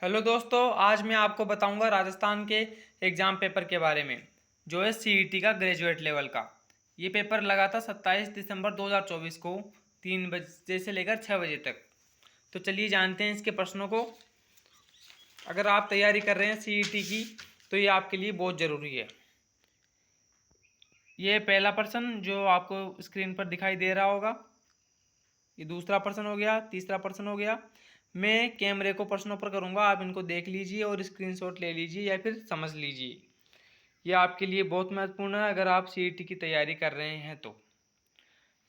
Hello दोस्तों, आज मैं आपको बताऊंगा राजस्थान के एग्ज़ाम पेपर के बारे में जो है सीईटी का ग्रेजुएट लेवल का। ये पेपर लगा था 27 दिसंबर 2024 को 3 बजे से लेकर 6 बजे तक। तो चलिए जानते हैं इसके प्रश्नों को। अगर आप तैयारी कर रहे हैं सीईटी की तो ये आपके लिए बहुत ज़रूरी है। ये पहला प्रश्न जो आपको स्क्रीन पर दिखाई दे रहा होगा, ये दूसरा प्रश्न हो गया, तीसरा प्रश्न हो गया। मैं कैमरे को प्रश्नों पर करूंगा, आप इनको देख लीजिए और स्क्रीनशॉट ले लीजिए या फिर समझ लीजिए। ये आपके लिए बहुत महत्वपूर्ण है अगर आप सीईटी की तैयारी कर रहे हैं तो।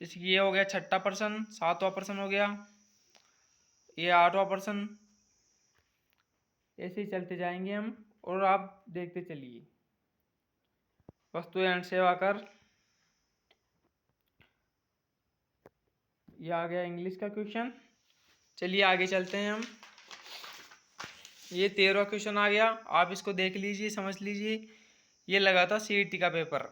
जैसे कि ये हो गया छठा प्रश्न, सातवां प्रश्न हो गया, ये आठवां प्रश्न। ऐसे ही चलते जाएंगे हम और आप देखते चलिए। वस्तु एवं सेवा कर, ये आ गया इंग्लिश का क्वेश्चन। चलिए आगे चलते हैं हम। ये 13वां क्वेश्चन आ गया, आप इसको देख लीजिए, समझ लीजिए। ये लगा था सीईटी का पेपर।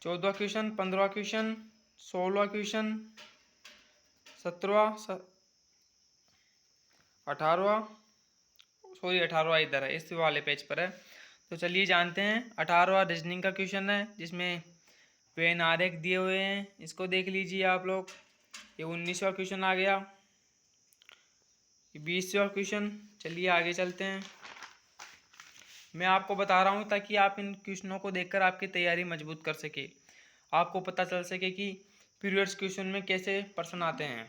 14वां क्वेश्चन, 15वां क्वेश्चन, 16वां क्वेश्चन, 17वां, 18वां, 18वां इधर है, इस वाले पेज पर है। तो चलिए जानते हैं। 18वां रीजनिंग का क्वेश्चन है जिसमें पेन आरेख दिए हुए हैं, इसको देख लीजिए आप लोग। ये 19वां क्वेश्चन आ गया, ये 20वां क्वेश्चन। चलिए आगे चलते हैं। मैं आपको बता रहा हूँ ताकि आप इन क्वेश्चनों को देखकर आपकी तैयारी मजबूत कर सके, आपको पता चल सके कि पीरियड्स क्वेश्चन में कैसे प्रश्न आते हैं,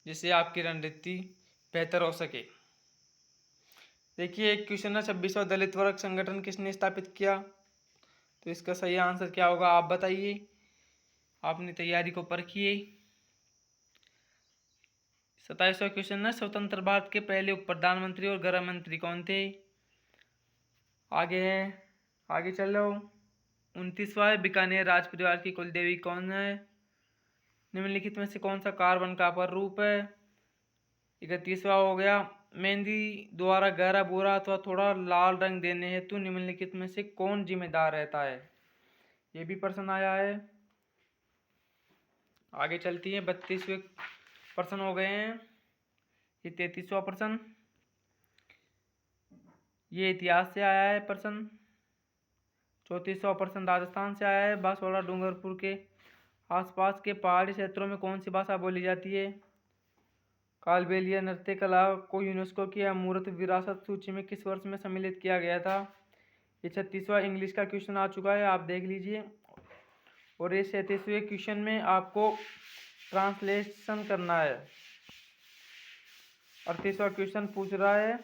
जिससे आपकी रणनीति बेहतर हो सके। देखिए एक क्वेश्चन है, 26वां दलित वर्ग संगठन किसने स्थापित किया। तो इसका सही आंसर क्या होगा आप बताइए, आपने तैयारी को परखिए। 27वां क्वेश्चन है, स्वतंत्र भारत के पहले उप प्रधानमंत्री और गृह मंत्री कौन थे। आगे है, आगे चलो। 29वां है, बीकानेर राज परिवार की कुल देवी कौन है। निम्नलिखित में से कौन सा कार्बन का अपर रूप है। 31वां हो गया, मेहंदी द्वारा गहरा भूरा अथवा थोड़ा लाल रंग देने हेतु निम्नलिखित में से कौन जिम्मेदार रहता है। ये भी प्रश्न आया है। आगे चलती है, 32वें प्रश्न हो गए हैं। ये 33वां प्रश्न, ये इतिहास से आया है प्रश्न। 34वां प्रश्न राजस्थान से आया है। बांसवाड़ा डूंगरपुर के आसपास के पहाड़ी क्षेत्रों में कौन सी भाषा बोली जाती है। कालबेलिया नृत्य कला को यूनेस्को की अमूर्त विरासत सूची में किस वर्ष में सम्मिलित किया गया था। ये 36वां इंग्लिश का क्वेश्चन आ चुका है, आप देख लीजिए। और ये 37वें क्वेश्चन में आपको ट्रांसलेशन करना है। 38वां क्वेश्चन पूछ रहा है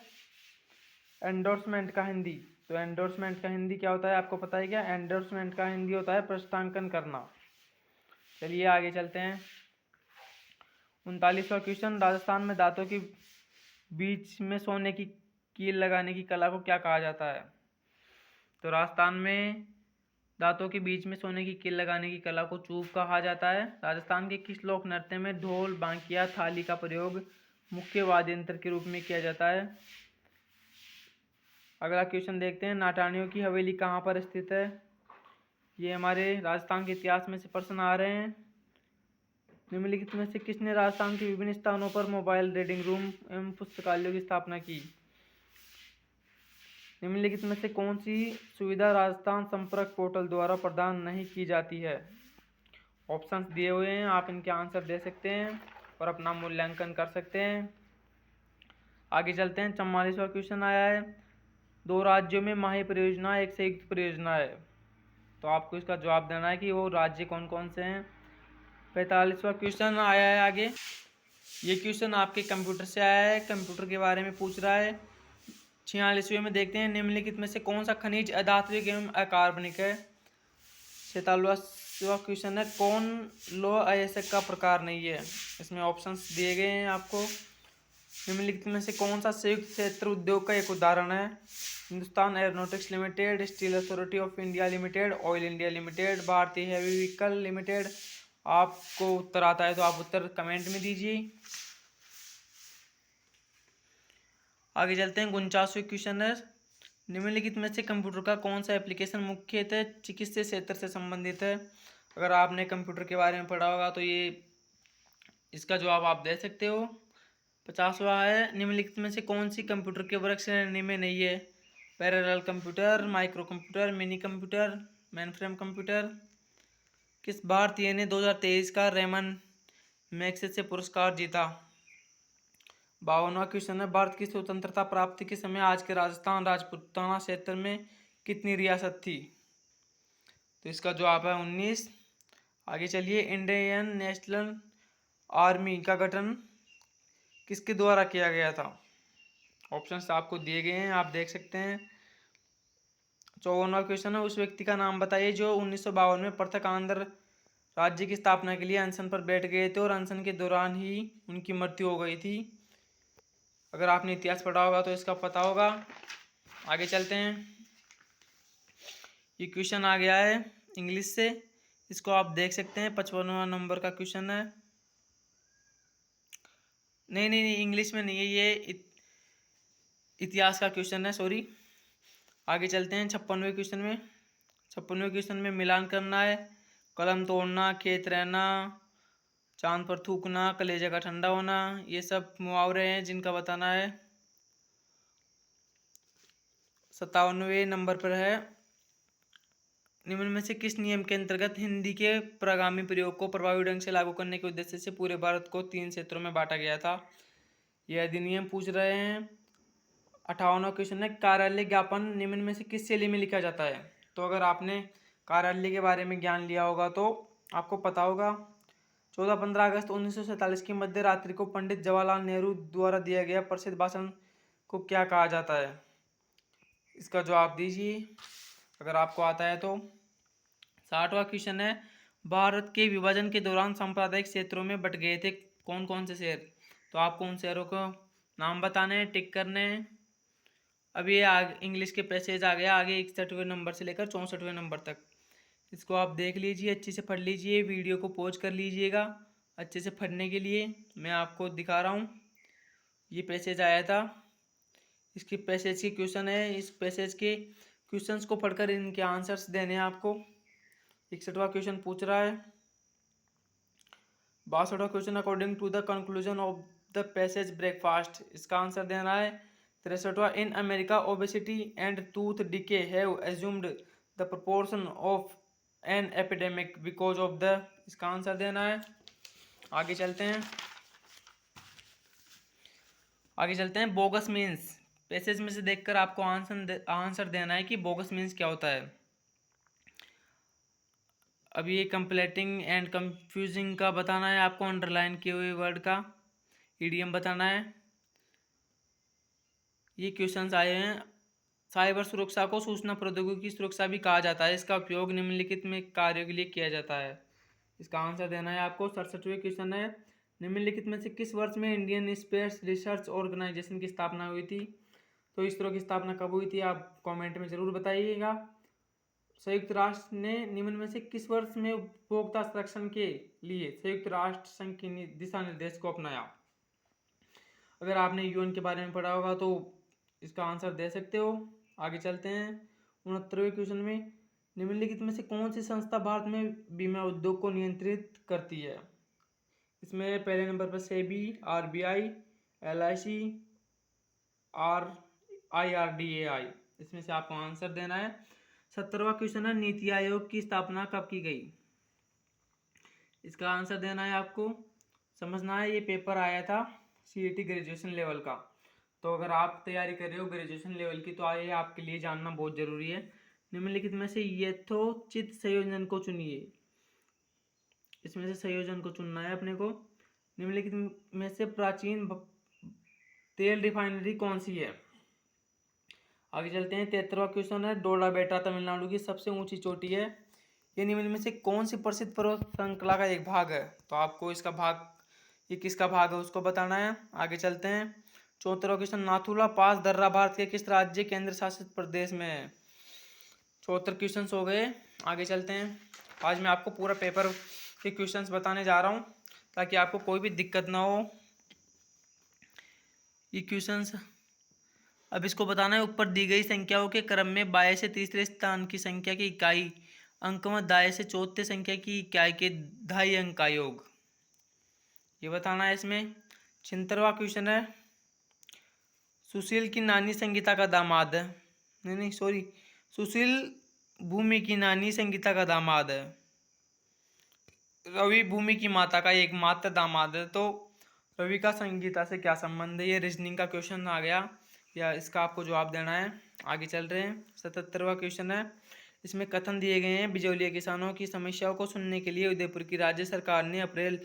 एंडोर्समेंट का हिंदी। तो एंडोर्समेंट का हिंदी क्या होता है आपको पता है क्या। एंडोर्समेंट का हिंदी होता है पृष्ठांकन करना। चलिए आगे चलते हैं। 39वां क्वेश्चन, राजस्थान में दांतों के बीच में सोने की कील लगाने की कला को क्या कहा जाता है। तो राजस्थान में दांतों के बीच में सोने की कील लगाने की कला को चूब कहा जाता है। राजस्थान के किस लोक नृत्य में ढोल, बांकिया, थाली का प्रयोग मुख्य वाद्य यंत्र के रूप में किया जाता है। अगला क्वेश्चन देखते हैं, नाटानियों की हवेली कहाँ पर स्थित है। ये हमारे राजस्थान के इतिहास में से प्रश्न आ रहे हैं। निम्नलिखित में से किसने राजस्थान के विभिन्न स्थानों पर मोबाइल रीडिंग रूम एवं पुस्तकालयों की स्थापना की। निम्नलिखित में से कौन सी सुविधा राजस्थान संपर्क पोर्टल द्वारा प्रदान नहीं की जाती है। ऑप्शंस दिए हुए हैं, आप इनके आंसर दे सकते हैं और अपना मूल्यांकन कर सकते हैं। आगे चलते हैं। 44वां क्वेश्चन आया है, दो राज्यों में माही परियोजना एक संयुक्त परियोजना है। तो आपको इसका जवाब देना है कि वो राज्य कौन कौन से हैं। 45वां क्वेश्चन आया है आगे। ये क्वेश्चन आपके कंप्यूटर से आया है, कंप्यूटर के बारे में पूछ रहा है। 46वें में देखते हैं, निम्नलिखित में से कौन सा खनिज अधात्विक एवं अकार्बनिक है। 47वां क्वेश्चन है, कौन लोह अयस्क का प्रकार नहीं है। इसमें ऑप्शंस दिए गए हैं आपको। निम्नलिखित में से कौन सा संयुक्त क्षेत्र उद्योग का एक उदाहरण है। Hindustan aeronautics limited, steel authority of India limited, oil India limited, भारतीय हेवी व्हीकल लिमिटेड। आपको उत्तर आता है तो आप उत्तर कमेंट में दीजिए। आगे चलते हैं। 49वें क्वेश्चन है, निम्नलिखित में से कंप्यूटर का कौन सा एप्लीकेशन मुख्यतः चिकित्सा क्षेत्र से संबंधित है। अगर आपने कंप्यूटर के बारे में पढ़ा होगा तो ये इसका जवाब आप दे सकते हो। 50वां है, निम्नलिखित में से कौन सी कंप्यूटर के वर्ग श्रेणी में नहीं है? Parallel computer, micro computer, mini computer, mainframe computer. किस भारतीय ने 2023 का रेमन मैग्सेसे पुरस्कार जीता? 52वां क्वेश्चन है, भारत की स्वतंत्रता प्राप्ति के समय आज के राजस्थान राजपूताना क्षेत्र में कितनी रियासत थी? तो इसका जवाब है 19। आगे चलिए, इंडियन नेशनल आर्मी का गठन किसके द्वारा किया गया था? ऑप्शंस आपको दिए गए हैं, आप देख सकते हैं। 54वां क्वेश्चन है, उस व्यक्ति का नाम बताइए जो 1952 में पृथक आंध्र राज्य की स्थापना के लिए अनशन पर बैठ गए थे और अनशन के दौरान ही उनकी मृत्यु हो गई थी। अगर आपने इतिहास पढ़ा होगा तो इसका पता होगा। आगे चलते हैं, ये क्वेश्चन आ गया है इंग्लिश से, इसको आप देख सकते हैं। 55वां नंबर का क्वेश्चन है। नहीं, इंग्लिश में नहीं है, ये इतिहास का क्वेश्चन है, सॉरी। आगे चलते हैं 56वें क्वेश्चन में मिलान करना है। कलम तोड़ना, खेत रहना, चांद पर थूकना, कलेजे का ठंडा होना, ये सब मुहावरे हैं जिनका बताना है। 57वें नंबर पर है, निम्न में से किस नियम के अंतर्गत हिंदी के प्रगामी प्रयोग को प्रभावी ढंग से लागू करने के उद्देश्य से पूरे भारत को 3 क्षेत्रों में बांटा गया था? यह अधिनियम पूछ रहे हैं। 58वां क्वेश्चन है, कार्यालय ज्ञापन निम्न में से किस शैली में लिखा जाता है? तो अगर आपने कार्यालय के बारे में ज्ञान लिया होगा तो आपको पता होगा। 14-15 अगस्त 1947 की मध्य रात्रि को पंडित जवाहरलाल नेहरू द्वारा दिया गया प्रसिद्ध भाषण को क्या कहा जाता है? इसका जवाब दीजिए अगर आपको आता है तो। 60वां क्वेश्चन है, भारत के विभाजन के दौरान सांप्रदायिक क्षेत्रों में बट गए थे कौन कौन से शहर? तो आपको उन शहरों को नाम बताने हैं, टिक करने हैं। अब ये इंग्लिश के पैसेज आ गया आगे 61वें नंबर से लेकर 64वें नंबर तक। इसको आप देख लीजिए, अच्छे से पढ़ लीजिए, वीडियो को पॉज कर लीजिएगा अच्छे से पढ़ने के लिए। मैं आपको दिखा रहा हूँ, ये पैसेज आया था, इसके पैसेज के क्वेश्चन है। इस पैसेज के क्वेश्चंस को पढ़कर इनके आंसर्स देने हैं आपको। 61वां क्वेश्चन पूछ रहा है। 62वां question, according to the conclusion of the passage breakfast, इसका आंसर देना है। 63वां, in America obesity and tooth decay have assumed the proportion of an epidemic because of the, इसका आंसर देना है। आगे चलते हैं बोगस मीन्स, पैसेज में से देखकर आपको आंसर देना है कि बोगस मीन्स क्या होता है। अब ये कंप्लीटिंग एंड कंफ्यूजिंग का बताना है आपको, अंडरलाइन किए हुए वर्ड का ईडीएम बताना है। ये क्वेश्चंस आए हैं। साइबर सुरक्षा को सूचना प्रौद्योगिकी की सुरक्षा भी कहा जाता है, इसका उपयोग निम्नलिखित में कार्यों के लिए किया जाता है, इसका आंसर देना है आपको। 67वें क्वेश्चन है, निम्नलिखित में से किस वर्ष में इंडियन स्पेस रिसर्च ऑर्गेनाइजेशन की स्थापना हुई थी? तो इसरो की स्थापना कब हुई थी आप कमेंट में जरूर बताइएगा। संयुक्त राष्ट्र ने निम्न में से किस वर्ष में उपभोक्ता संरक्षण के लिए संयुक्त राष्ट्र संघ के दिशा निर्देश को अपनाया? अगर आपने यूएन के बारे में पढ़ा होगा तो इसका आंसर दे सकते हो। आगे चलते हैं 69वें क्वेश्चन में, निम्नलिखित में से कौन सी संस्था भारत में बीमा उद्योग को नियंत्रित करती है? इसमें पहले नंबर पर सेबी, आरबीआई, एलआईसी, IRDAI, इसमें से आपको आंसर देना है। 70वां क्वेश्चन है, नीति आयोग की स्थापना कब की गई? इसका आंसर देना है आपको। समझना है, ये पेपर आया था CET ग्रेजुएशन लेवल का, तो अगर आप तैयारी कर रहे हो ग्रेजुएशन लेवल की तो ये आपके लिए जानना बहुत जरूरी है। निम्नलिखित में से यथोचित संयोजन को चुनिए, इसमें से संयोजन को चुनना है अपने को। निम्नलिखित में से प्राचीन तेल रिफाइनरी कौन सी है? आगे चलते हैं 73वां क्वेश्चन है, डोडा बेटा तमिलनाडु की सबसे ऊंची चोटी है, ये निम्न में से कौन सी प्रसिद्ध पर्वत श्रृंखला का एक भाग है? तो आपको इसका भाग, ये किसका भाग है उसको बताना है। आगे चलते हैं 74वां क्वेश्चन, नाथुला पास दर्रा भारत के किस राज्य केंद्र शासित प्रदेश में है? 74 क्वेश्चन हो गए। आगे चलते हैं, आज मैं आपको पूरा पेपर के क्वेश्चंस बताने जा रहा हूँ ताकि आपको कोई भी दिक्कत ना हो। ये क्वेश्चंस अब इसको बताना है, ऊपर दी गई संख्याओं के क्रम में बाएं से तीसरे स्थान की संख्या की इकाई अंक में दाएं से चौथे संख्या की इकाई के 2.5 अंक का योग, ये बताना है। इसमें 76वां क्वेश्चन है, सुशील की नानी संगीता का दामाद है, नहीं सॉरी, सुशील भूमि की नानी संगीता का दामाद है, रवि भूमि की माता का एकमात्र दामाद है, तो रवि का संगीता से क्या संबंध है? ये रीजनिंग का क्वेश्चन आ गया, या इसका आपको जवाब देना है। आगे चल रहे हैं। 77वां क्वेश्चन है, इसमें कथन दिए गए हैं, बिजौलिया किसानों की समस्याओं को सुनने के लिए उदयपुर की राज्य सरकार ने अप्रैल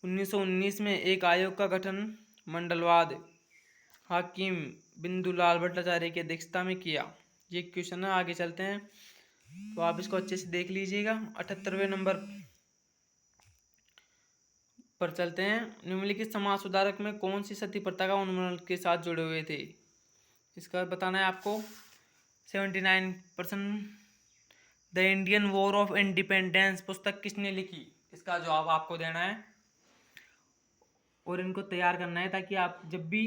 1919 में एक आयोग का गठन मंडलवाद हाकिम बिंदुलाल भट्टाचार्य की अध्यक्षता में किया। ये क्वेश्चन है। आगे चलते हैं, तो आप इसको अच्छे से देख लीजिएगा। 78वें नंबर पर चलते हैं। निम्नलिखित समाज सुधारक में कौन सी सती प्रथा का उन्मूलन के साथ जुड़े हुए थे? इसका बताना है आपको। 79%। The Indian war of independence पुस्तक किसने लिखी? इसका जवाब आपको देना है और इनको तैयार करना है, ताकि आप जब भी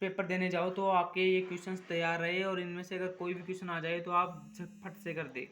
पेपर देने जाओ तो आपके ये क्वेश्चंस तैयार रहे और इनमें से अगर कोई भी क्वेश्चन आ जाए तो आप झटपट से कर दे।